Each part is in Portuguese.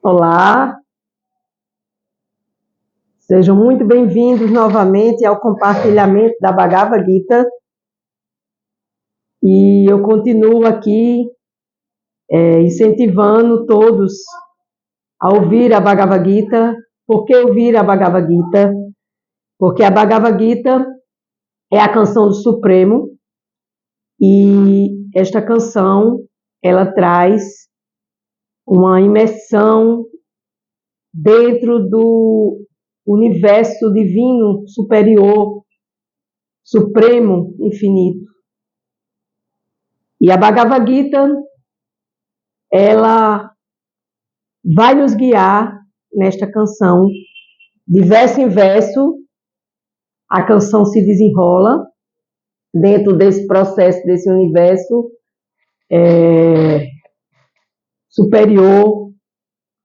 Olá, sejam muito bem-vindos novamente ao compartilhamento da Bhagavad Gita. E eu continuo aqui incentivando todos a ouvir a Bhagavad Gita. Por que ouvir a Bhagavad Gita? Porque a Bhagavad Gita é a canção do Supremo e esta canção ela traz uma imersão dentro do universo divino, superior, supremo, infinito. E a Bhagavad Gita, ela vai nos guiar nesta canção, de verso em verso, a canção se desenrola dentro desse processo, desse universo superior,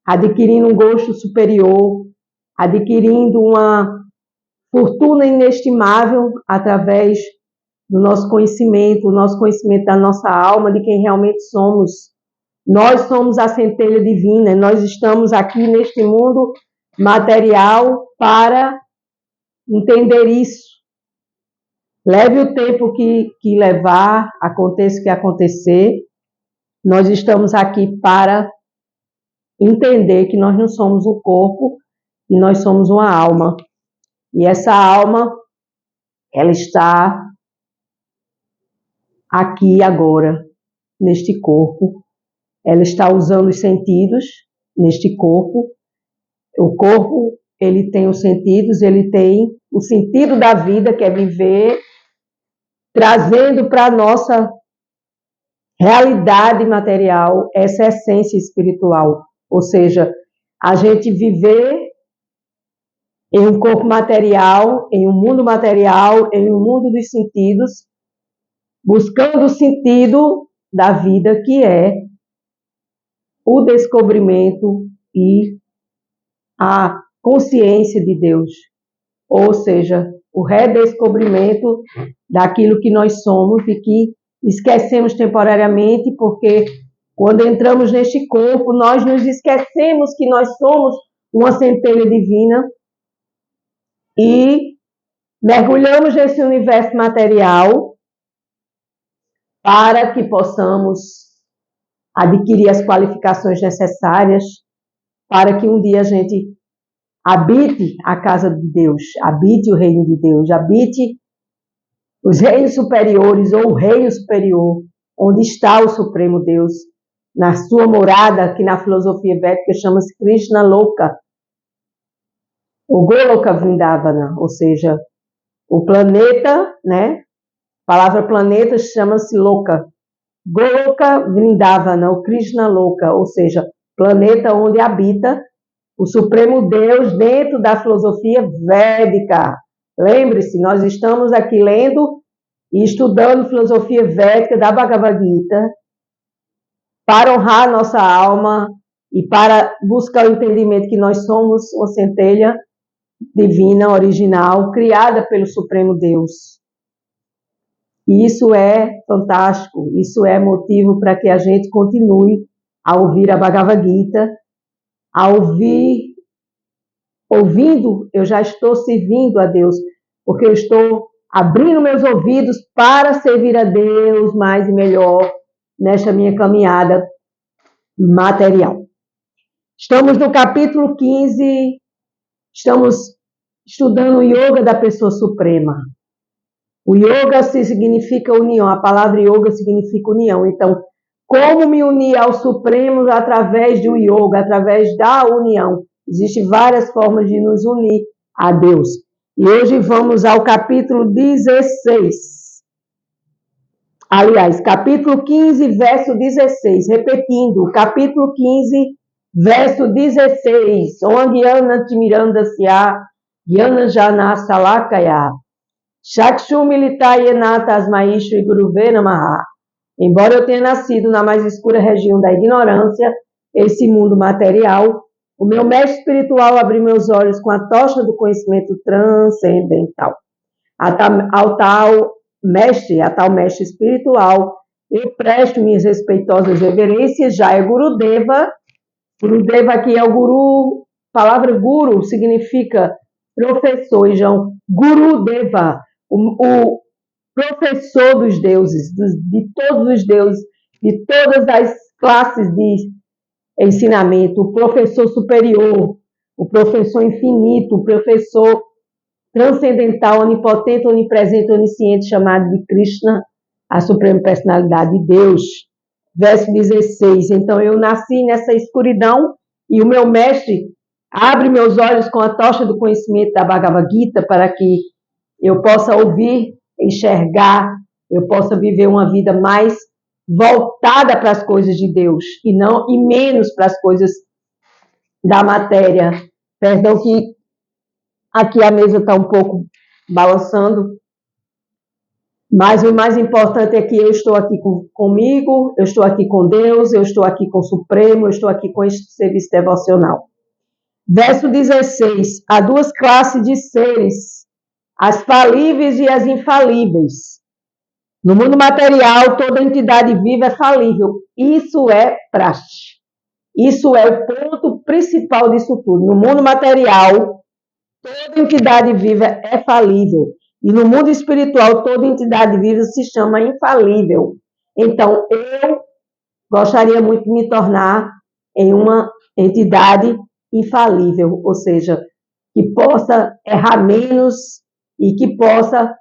adquirindo um gosto superior, adquirindo uma fortuna inestimável através do nosso conhecimento, o nosso conhecimento da nossa alma, de quem realmente somos. Nós somos a centelha divina, nós estamos aqui neste mundo material para entender isso. Leve o tempo que levar, aconteça o que acontecer, nós estamos aqui para entender que nós não somos um corpo e nós somos uma alma. E essa alma, ela está aqui agora, neste corpo. Ela está usando os sentidos neste corpo. O corpo, ele tem os sentidos, ele tem o sentido da vida, que é viver, trazendo para a nossa realidade material essa essência espiritual. Ou seja, a gente viver em um corpo material, em um mundo material, em um mundo dos sentidos, buscando o sentido da vida, que é o descobrimento e a consciência de Deus. Ou seja, o redescobrimento daquilo que nós somos e que esquecemos temporariamente, porque quando entramos neste corpo, nós nos esquecemos que nós somos uma centelha divina e mergulhamos nesse universo material para que possamos adquirir as qualificações necessárias para que um dia a gente habite a casa de Deus, habite o reino de Deus, habite os reinos superiores ou o reino superior, onde está o Supremo Deus, na sua morada, que na filosofia védica chama-se Krishna Loka, o Goloka Vrindavana, ou seja, o planeta, né? A palavra planeta chama-se Loka. Goloka Vrindavana, o Krishna Loka, ou seja, planeta onde habita o Supremo Deus dentro da filosofia védica. Lembre-se, nós estamos aqui lendo e estudando filosofia védica da Bhagavad Gita para honrar a nossa alma e para buscar o entendimento que nós somos uma centelha divina, original, criada pelo Supremo Deus. E isso é fantástico, isso é motivo para que a gente continue a ouvir a Bhagavad Gita, ouvindo, eu já estou servindo a Deus, porque eu estou abrindo meus ouvidos para servir a Deus mais e melhor nesta minha caminhada material. Estamos no capítulo 15, estamos estudando o Yoga da Pessoa Suprema. O Yoga significa união, a palavra Yoga significa união. Então, como me unir ao Supremo através do Yoga, através da união? Existem várias formas de nos unir a Deus. E hoje vamos ao capítulo 16. Aliás, capítulo 15, verso 16. Repetindo, capítulo 15, verso 16. Om Gyana Timirandasya Gyana Jana Salakaya Shakshu Militaya Tasmai Shri Guruve Namaha. Embora eu tenha nascido na mais escura região da ignorância, esse mundo material, o meu mestre espiritual abriu meus olhos com a tocha do conhecimento transcendental. A tal mestre espiritual, eu presto minhas respeitosas reverências, já é Gurudeva, Gurudeva aqui é o guru. A palavra guru significa professor. Então, Gurudeva, o professor dos deuses, de todos os deuses, de todas as classes de ensinamento, o professor superior, o professor infinito, o professor transcendental, onipotente, onipresente, onisciente, chamado de Krishna, a suprema personalidade de Deus. Verso 16. Então eu nasci nessa escuridão e o meu mestre abre meus olhos com a tocha do conhecimento da Bhagavad Gita para que eu possa ouvir, enxergar, eu possa viver uma vida mais voltada para as coisas de Deus e menos para as coisas da matéria. Perdão que aqui a mesa está um pouco balançando, mas o mais importante é que eu estou aqui comigo, eu estou aqui com Deus, eu estou aqui com o Supremo, eu estou aqui com este serviço devocional. Verso 16. Há duas classes de seres, as falíveis e as infalíveis. No mundo material, toda entidade viva é falível. Isso é praxe. Isso é o ponto principal disso tudo. No mundo material, toda entidade viva é falível. E no mundo espiritual, toda entidade viva se chama infalível. Então, eu gostaria muito de me tornar em uma entidade infalível, ou seja, que possa errar menos e que possa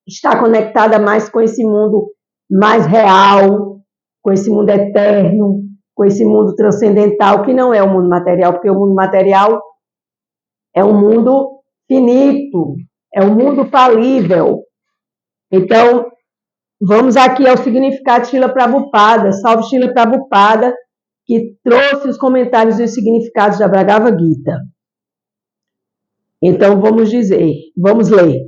estar conectada mais com esse mundo mais real, com esse mundo eterno, com esse mundo transcendental, que não é o mundo material, porque o mundo material é um mundo finito, é um mundo falível. Então, vamos aqui ao significado de Srila Prabhupada, salve Srila Prabhupada, que trouxe os comentários e os significados da Bhagavad Gita. Então, vamos ler.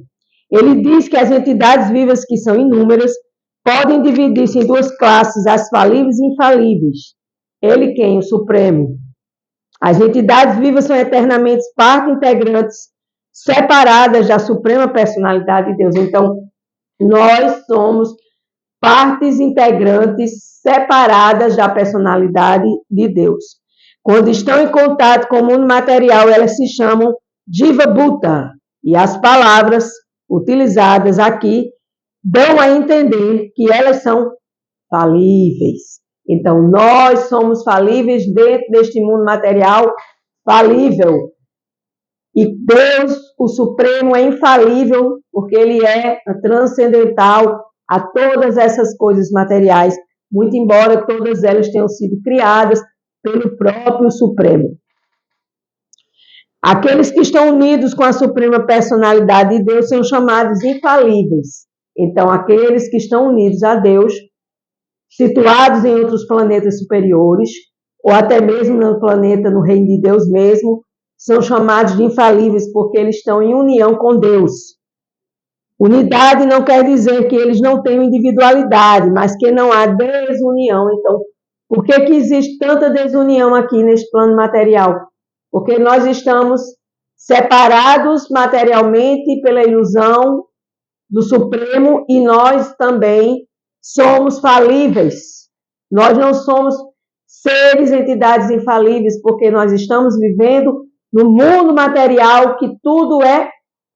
Ele diz que as entidades vivas, que são inúmeras, podem dividir-se em duas classes, as falíveis e infalíveis. Ele quem? O Supremo. As entidades vivas são eternamente parte integrantes, separadas da suprema personalidade de Deus. Então, nós somos partes integrantes separadas da personalidade de Deus. Quando estão em contato com o mundo material, elas se chamam Jiva Bhuta. E as palavras utilizadas aqui dão a entender que elas são falíveis. Então, nós somos falíveis dentro deste mundo material falível. E Deus, o Supremo, é infalível, porque Ele é transcendental a todas essas coisas materiais, muito embora todas elas tenham sido criadas pelo próprio Supremo. Aqueles que estão unidos com a Suprema Personalidade de Deus são chamados infalíveis. Então, aqueles que estão unidos a Deus, situados em outros planetas superiores, ou até mesmo no planeta, no reino de Deus mesmo, são chamados de infalíveis porque eles estão em união com Deus. Unidade não quer dizer que eles não tenham individualidade, mas que não há desunião. Então, por que existe tanta desunião aqui neste plano material? Porque nós estamos separados materialmente pela ilusão do Supremo e nós também somos falíveis. Nós não somos seres, entidades infalíveis, porque nós estamos vivendo no mundo material que tudo é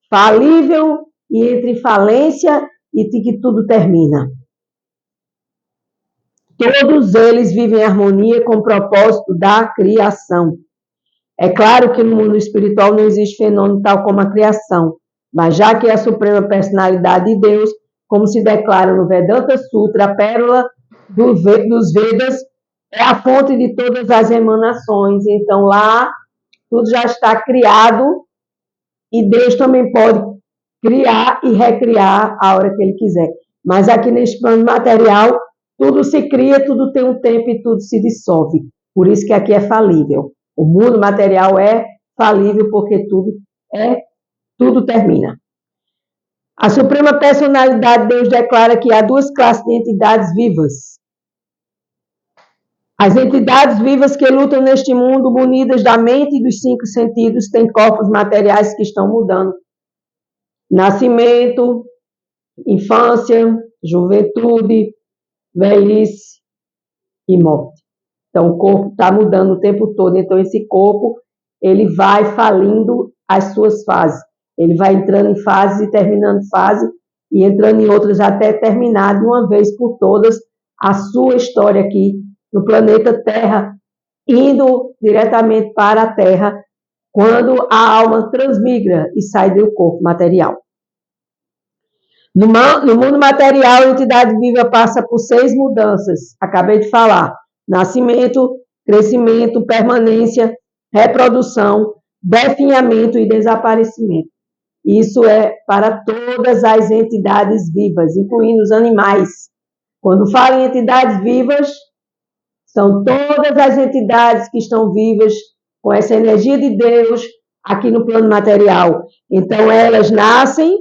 falível e entre falência e de que tudo termina. Todos eles vivem em harmonia com o propósito da criação. É claro que no mundo espiritual não existe fenômeno tal como a criação, mas já que é a suprema personalidade de Deus, como se declara no Vedanta Sutra, a pérola dos Vedas, é a fonte de todas as emanações. Então lá tudo já está criado e Deus também pode criar e recriar a hora que Ele quiser. Mas aqui neste plano material, tudo se cria, tudo tem um tempo e tudo se dissolve. Por isso que aqui é falível. O mundo material é falível porque tudo termina. A Suprema Personalidade de Deus declara que há duas classes de entidades vivas. As entidades vivas que lutam neste mundo, munidas da mente e dos 5 sentidos, têm corpos materiais que estão mudando. Nascimento, infância, juventude, velhice e morte. Então, o corpo está mudando o tempo todo. Então, esse corpo, ele vai falindo as suas fases. Ele vai entrando em fases e terminando fase, e entrando em outras até terminar de uma vez por todas a sua história aqui no planeta Terra, indo diretamente para a Terra, quando a alma transmigra e sai do corpo material. No mundo material, a entidade viva passa por 6 mudanças. Acabei de falar: nascimento, crescimento, permanência, reprodução, definhamento e desaparecimento. Isso é para todas as entidades vivas, incluindo os animais. Quando falo em entidades vivas, são todas as entidades que estão vivas com essa energia de Deus aqui no plano material. Então, elas nascem,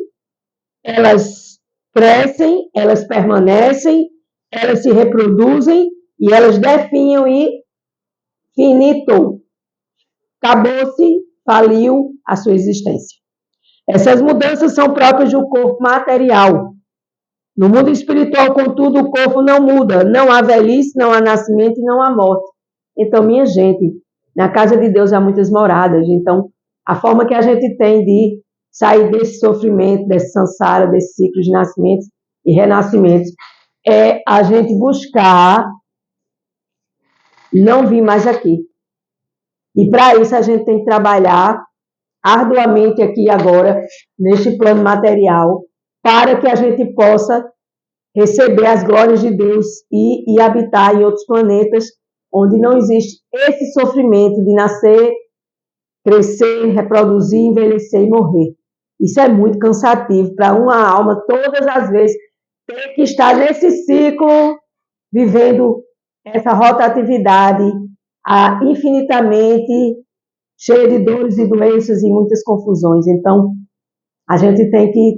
elas crescem, elas permanecem, elas se reproduzem e elas definham e finito. Acabou-se, faliu a sua existência. Essas mudanças são próprias do corpo material. No mundo espiritual, contudo, o corpo não muda. Não há velhice, não há nascimento e não há morte. Então, minha gente, na casa de Deus há muitas moradas. Então, a forma que a gente tem de sair desse sofrimento, desse samsara, desse ciclo de nascimentos e renascimentos, é a gente buscar não vir mais aqui. E para isso a gente tem que trabalhar arduamente aqui agora, neste plano material, para que a gente possa receber as glórias de Deus e habitar em outros planetas onde não existe esse sofrimento de nascer, crescer, reproduzir, envelhecer e morrer. Isso é muito cansativo para uma alma, todas as vezes, ter que estar nesse ciclo, vivendo essa rotatividade infinitamente cheia de dores e doenças e muitas confusões. Então, a gente tem que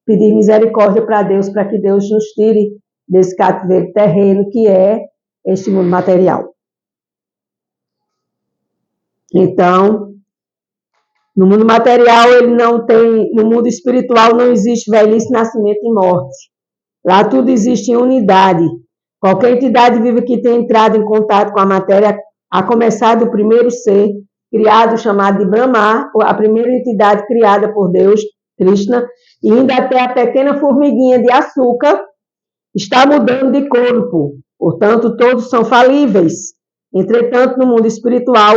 pedir misericórdia para Deus, para que Deus nos tire desse cativeiro terreno que é este mundo material. Então, no mundo material, ele não tem, no mundo espiritual não existe velhice, nascimento e morte. Lá tudo existe em unidade. Qualquer entidade viva que tenha entrado em contato com a matéria, a começar do primeiro ser criado, chamado de Brahma, a primeira entidade criada por Deus, Krishna, e indo até a pequena formiguinha de açúcar, está mudando de corpo. Portanto, todos são falíveis. Entretanto, no mundo espiritual,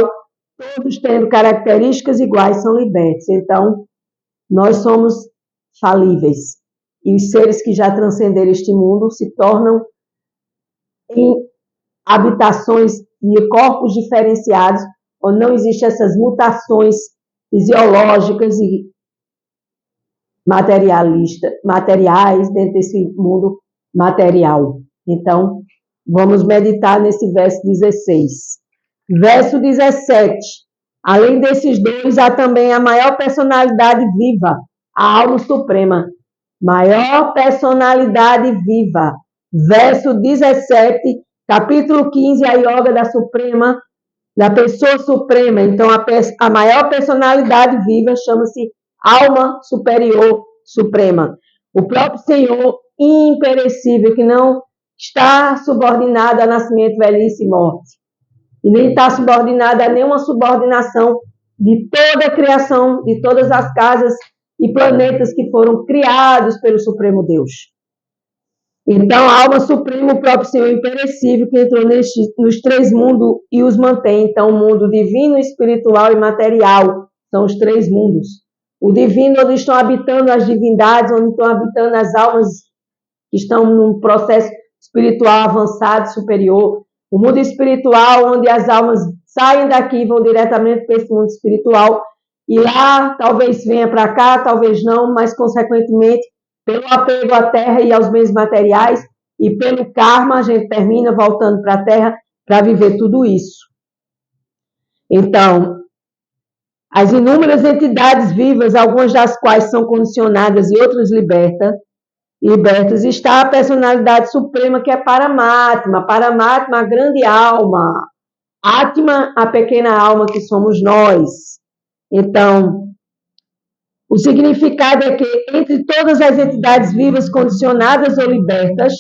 todos tendo características iguais são libertos. Então, nós somos falíveis. E os seres que já transcenderam este mundo se tornam em habitações de corpos diferenciados, onde não existem essas mutações fisiológicas e materiais dentro desse mundo material. Então, vamos meditar nesse verso 16. Verso 17. Além desses dois, há também a maior personalidade viva, a alma suprema. Maior personalidade viva. Verso 17, capítulo 15, a yoga da suprema, da pessoa suprema. Então, a maior personalidade viva chama-se alma superior suprema. O próprio Senhor imperecível, que não está subordinado a nascimento, velhice e morte. E nem está subordinado a nenhuma subordinação de toda a criação, de todas as casas e planetas que foram criados pelo Supremo Deus. Então, a alma suprema, o próprio Senhor imperecível, que entrou nos 3 mundos e os mantém. Então, o mundo divino, espiritual e material são os 3 mundos. O divino, onde estão habitando as divindades, onde estão habitando as almas que estão num processo espiritual avançado, superior. O mundo espiritual, onde as almas saem daqui e vão diretamente para esse mundo espiritual. E lá, talvez venha para cá, talvez não, mas, consequentemente, pelo apego à terra e aos bens materiais e pelo karma, a gente termina voltando para a terra para viver tudo isso. Então, as inúmeras entidades vivas, algumas das quais são condicionadas e outras libertas, está a personalidade suprema, que é Paramatma. Paramatma, a grande alma. Atma, a pequena alma que somos nós. Então, o significado é que entre todas as entidades vivas condicionadas ou libertas,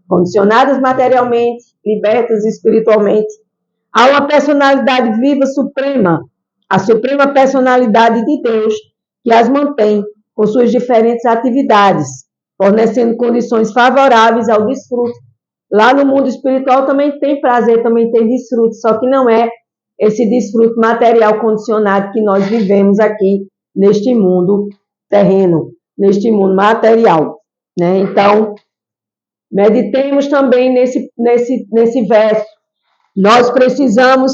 condicionadas materialmente, libertas espiritualmente, Há uma personalidade viva suprema, a suprema personalidade de Deus, que as mantém com suas diferentes atividades, fornecendo condições favoráveis ao desfrute. Lá no mundo espiritual também tem prazer, também tem desfrute, só que não é esse desfrute material condicionado que nós vivemos aqui neste mundo terreno, neste mundo material, né? Então, meditemos também nesse verso. Nós precisamos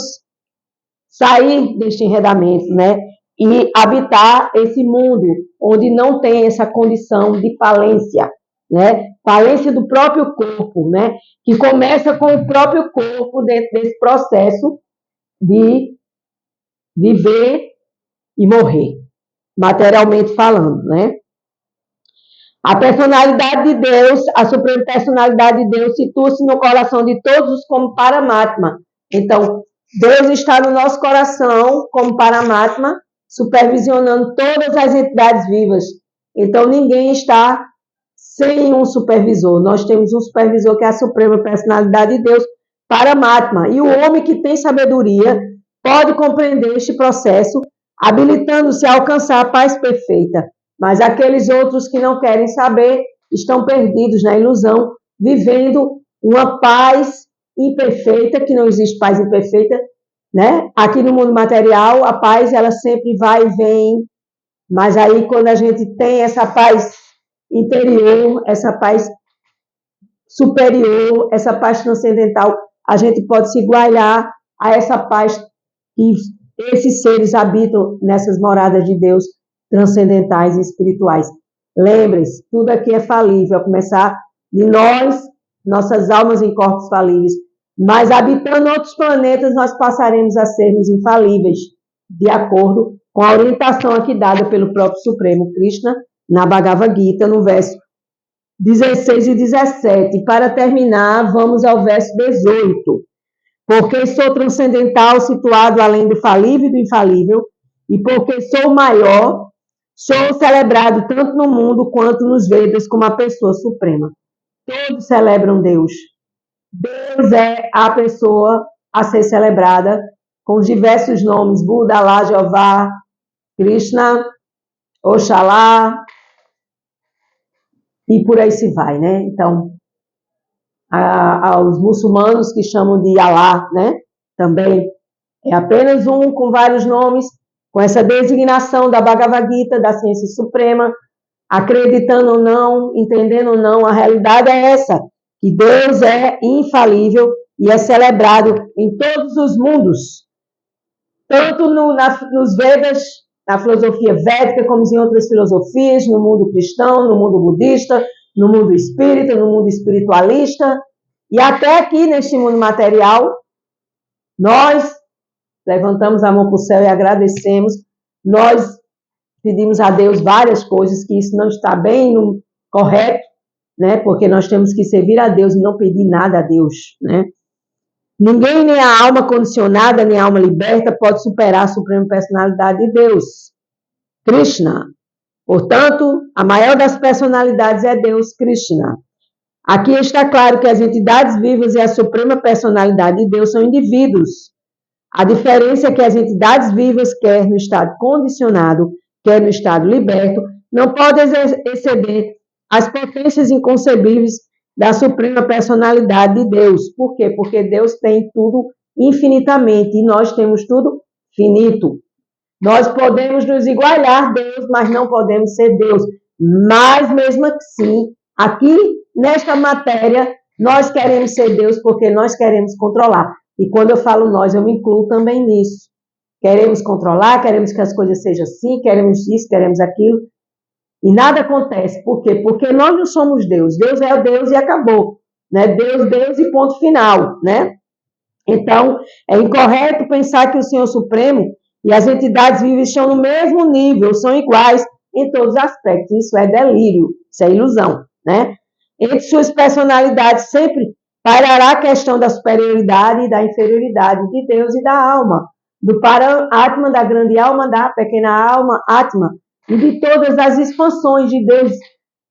sair deste enredamento, né? E habitar esse mundo onde não tem essa condição de falência, né? Falência do próprio corpo, né? Que começa com o próprio corpo dentro desse processo de viver e morrer, materialmente falando, né? A personalidade de Deus, a suprema personalidade de Deus, situa-se no coração de todos como Paramatma. Então, Deus está no nosso coração como Paramatma, supervisionando todas as entidades vivas. Então, ninguém está sem um supervisor. Nós temos um supervisor que é a suprema personalidade de Deus, Paramatma. E o homem que tem sabedoria pode compreender este processo, habilitando-se a alcançar a paz perfeita. Mas aqueles outros que não querem saber estão perdidos na ilusão, vivendo uma paz imperfeita, que não existe paz imperfeita, né? Aqui no mundo material, a paz ela sempre vai e vem, mas aí quando a gente tem essa paz interior, essa paz superior, essa paz transcendental, a gente pode se igualar a essa paz que esses seres habitam nessas moradas de Deus transcendentais e espirituais. Lembre-se, tudo aqui é falível, a começar de nós, nossas almas em corpos falíveis, mas habitando outros planetas nós passaremos a sermos infalíveis, de acordo com a orientação aqui dada pelo próprio Supremo Krishna na Bhagavad Gita, no verso 16 e 17. Para terminar, vamos ao verso 18. Porque sou transcendental, situado além do falível e do infalível, e porque sou maior, sou celebrado tanto no mundo quanto nos Vedas como a pessoa suprema. Todos celebram Deus. Deus é a pessoa a ser celebrada com os diversos nomes: Buda, Allah, Jeová, Krishna, Oxalá, e por aí se vai, né? Então, aos muçulmanos que chamam de Allah, né? Também é apenas um com vários nomes, com essa designação da Bhagavad Gita, da ciência suprema, acreditando ou não, entendendo ou não, a realidade é essa, que Deus é infalível e é celebrado em todos os mundos, tanto nos Vedas, na filosofia védica, como em outras filosofias, no mundo cristão, no mundo budista, no mundo espírita, no mundo espiritualista, e até aqui neste mundo material, nós levantamos a mão para o céu e agradecemos, nós pedimos a Deus várias coisas, que isso não está bem correto, né? Porque nós temos que servir a Deus e não pedir nada a Deus, né? Ninguém, nem a alma condicionada, nem a alma liberta, pode superar a suprema personalidade de Deus, Krishna. Portanto, a maior das personalidades é Deus, Krishna. Aqui está claro que as entidades vivas e a suprema personalidade de Deus são indivíduos. A diferença é que as entidades vivas, quer no estado condicionado, quer no estado liberto, não podem exceder as potências inconcebíveis da suprema personalidade de Deus. Por quê? Porque Deus tem tudo infinitamente e nós temos tudo finito. Nós podemos nos igualar a Deus, mas não podemos ser Deus. Mas mesmo assim, aqui nesta matéria, nós queremos ser Deus porque nós queremos controlar. E quando eu falo nós, eu me incluo também nisso. Queremos controlar, queremos que as coisas sejam assim, queremos isso, queremos aquilo. E nada acontece. Por quê? Porque nós não somos Deus. Deus é o Deus e acabou. Né? Deus, Deus e ponto final. Né? Então, é incorreto pensar que o Senhor Supremo e as entidades vivas estão no mesmo nível, são iguais em todos os aspectos. Isso é delírio, isso é ilusão. Né? Entre suas personalidades sempre pairará a questão da superioridade e da inferioridade de Deus e da alma, do Para-Atma, da grande alma, da pequena alma, Atma, e de todas as expansões de Deus,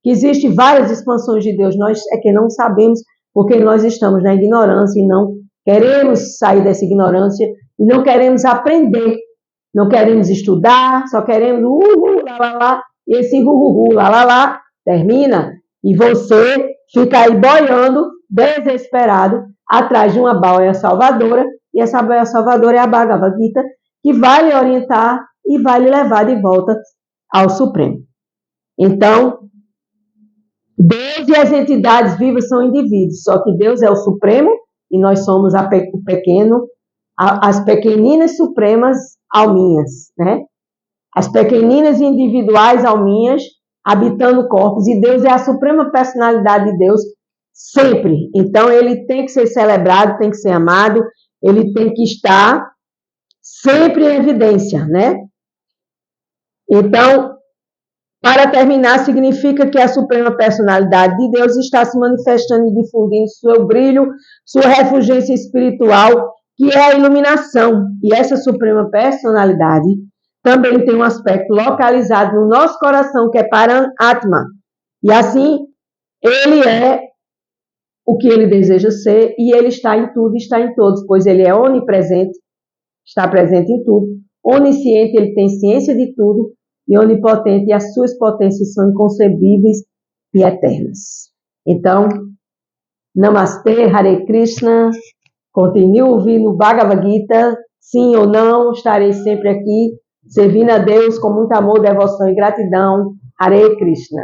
que existem várias expansões de Deus, nós é que não sabemos porque nós estamos na ignorância e não Queremos sair dessa ignorância e não queremos aprender, não queremos estudar, só queremos lá, lá, lá, e esse lá, lá, lá, termina, e você fica aí boiando, desesperado, atrás de uma boia salvadora, e essa boia salvadora é a Bhagavad Gita, que vai lhe orientar e vai lhe levar de volta ao Supremo. Então, Deus e as entidades vivas são indivíduos, só que Deus é o Supremo e nós somos o pequeno, as pequeninas supremas alminhas, né? As pequeninas individuais alminhas habitando corpos, e Deus é a suprema personalidade de Deus sempre. Então, ele tem que ser celebrado, tem que ser amado, ele tem que estar sempre em evidência, né? Então, para terminar, significa que a suprema personalidade de Deus está se manifestando e difundindo seu brilho, sua refulgência espiritual, que é a iluminação. E essa suprema personalidade também tem um aspecto localizado no nosso coração, que é Param-Atma. E assim, ele é o que ele deseja ser, e ele está em tudo, está em todos, pois ele é onipresente, está presente em tudo, onisciente, ele tem ciência de tudo, e onipotente, e as suas potências são inconcebíveis e eternas. Então, Namastê, Hare Krishna, continue ouvindo Bhagavad Gita, sim ou não, estarei sempre aqui, servindo a Deus com muito amor, devoção e gratidão. Hare Krishna.